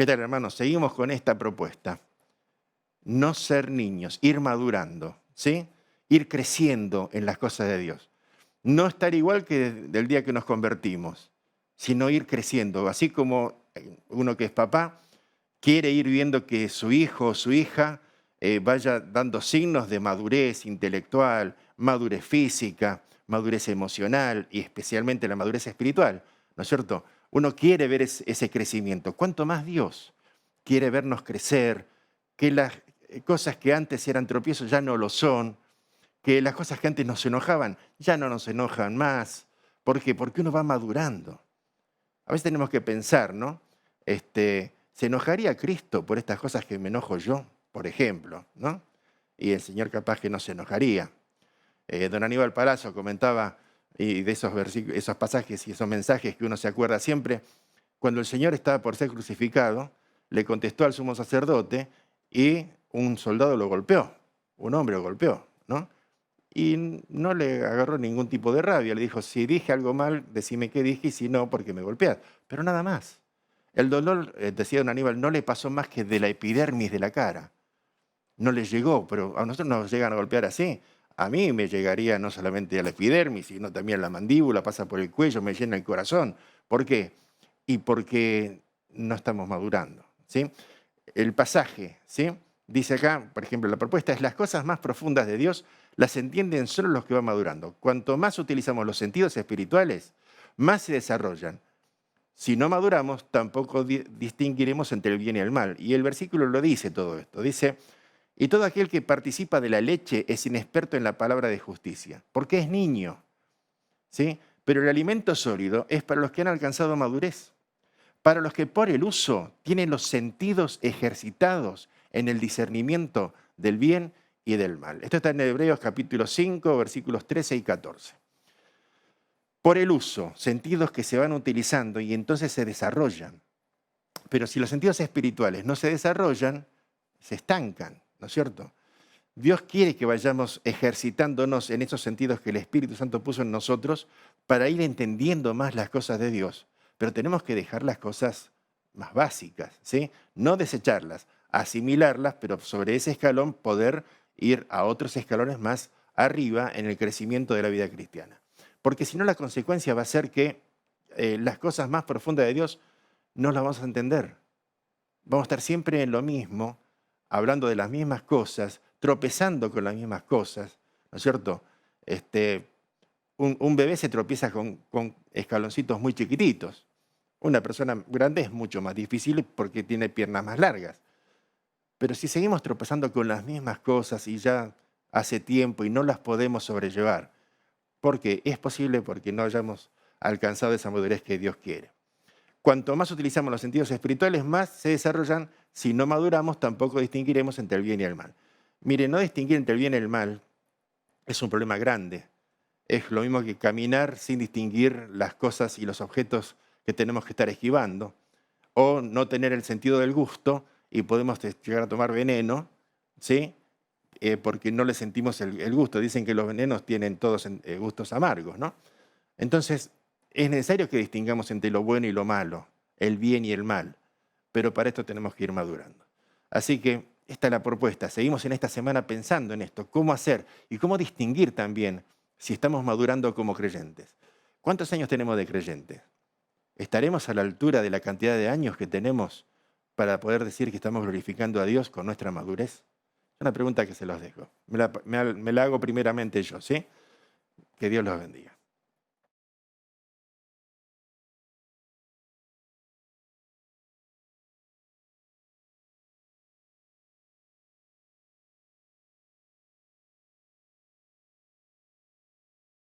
¿Qué tal, hermanos? Seguimos con esta propuesta. No ser niños, ir madurando, ¿sí? Ir creciendo en las cosas de Dios. No estar igual que del día que nos convertimos, sino ir creciendo. Así como uno que es papá quiere ir viendo que su hijo o su hija vaya dando signos de madurez intelectual, madurez física, madurez emocional y especialmente la madurez espiritual, ¿no es cierto? Uno quiere ver ese crecimiento. Cuanto más Dios quiere vernos crecer, que las cosas que antes eran tropiezos ya no lo son, que las cosas que antes nos enojaban ya no nos enojan más. ¿Por qué? Porque uno va madurando. A veces tenemos que pensar, ¿no? ¿Se enojaría Cristo por estas cosas que me enojo yo, por ejemplo, ¿no? Y el Señor capaz que no se enojaría. Don Aníbal Palazzo comentaba, y de esos pasajes y esos mensajes que uno se acuerda siempre, cuando el Señor estaba por ser crucificado, le contestó al sumo sacerdote y un soldado lo golpeó, un hombre lo golpeó, ¿no? Y no le agarró ningún tipo de rabia, le dijo, si dije algo mal, decime qué dije y si no, porque me golpeas. Pero nada más. El dolor, decía don Aníbal, no le pasó más que de la epidermis de la cara. No le llegó, pero a nosotros nos llegan a golpear así. A mí me llegaría no solamente a la epidermis, sino también a la mandíbula, pasa por el cuello, me llena el corazón. ¿Por qué? Y porque no estamos madurando, ¿sí? El pasaje, ¿sí? Dice acá, por ejemplo, la propuesta es las cosas más profundas de Dios las entienden solo los que van madurando. Cuanto más utilizamos los sentidos espirituales, más se desarrollan. Si no maduramos, tampoco distinguiremos entre el bien y el mal. Y el versículo lo dice todo esto. Dice, y todo aquel que participa de la leche es inexperto en la palabra de justicia, porque es niño, ¿sí? Pero el alimento sólido es para los que han alcanzado madurez, para los que por el uso tienen los sentidos ejercitados en el discernimiento del bien y del mal. Esto está en Hebreos capítulo 5, versículos 13 y 14. Por el uso, sentidos que se van utilizando y entonces se desarrollan. Pero si los sentidos espirituales no se desarrollan, se estancan, ¿no es cierto? Dios quiere que vayamos ejercitándonos en esos sentidos que el Espíritu Santo puso en nosotros para ir entendiendo más las cosas de Dios. Pero tenemos que dejar las cosas más básicas, ¿sí? No desecharlas, asimilarlas, pero sobre ese escalón poder ir a otros escalones más arriba en el crecimiento de la vida cristiana. Porque si no, la consecuencia va a ser que las cosas más profundas de Dios no las vamos a entender. Vamos a estar siempre en lo mismo, hablando de las mismas cosas, tropezando con las mismas cosas, ¿no es cierto? Un bebé se tropieza con escaloncitos muy chiquititos. Una persona grande es mucho más difícil porque tiene piernas más largas. Pero si seguimos tropezando con las mismas cosas y ya hace tiempo y no las podemos sobrellevar, porque es posible porque no hayamos alcanzado esa madurez que Dios quiere. Cuanto más utilizamos los sentidos espirituales, más se desarrollan. Si no maduramos, tampoco distinguiremos entre el bien y el mal. Mire, no distinguir entre el bien y el mal es un problema grande. Es lo mismo que caminar sin distinguir las cosas y los objetos que tenemos que estar esquivando, o no tener el sentido del gusto y podemos llegar a tomar veneno, ¿sí? Porque no le sentimos el gusto. Dicen que los venenos tienen todos gustos amargos, ¿no? Entonces, es necesario que distingamos entre lo bueno y lo malo, el bien y el mal, pero para esto tenemos que ir madurando. Así que esta es la propuesta. Seguimos en esta semana pensando en esto, cómo hacer y cómo distinguir también si estamos madurando como creyentes. ¿Cuántos años tenemos de creyentes? ¿Estaremos a la altura de la cantidad de años que tenemos para poder decir que estamos glorificando a Dios con nuestra madurez? Es una pregunta que se los dejo. Me la hago primeramente yo, ¿sí? Que Dios los bendiga.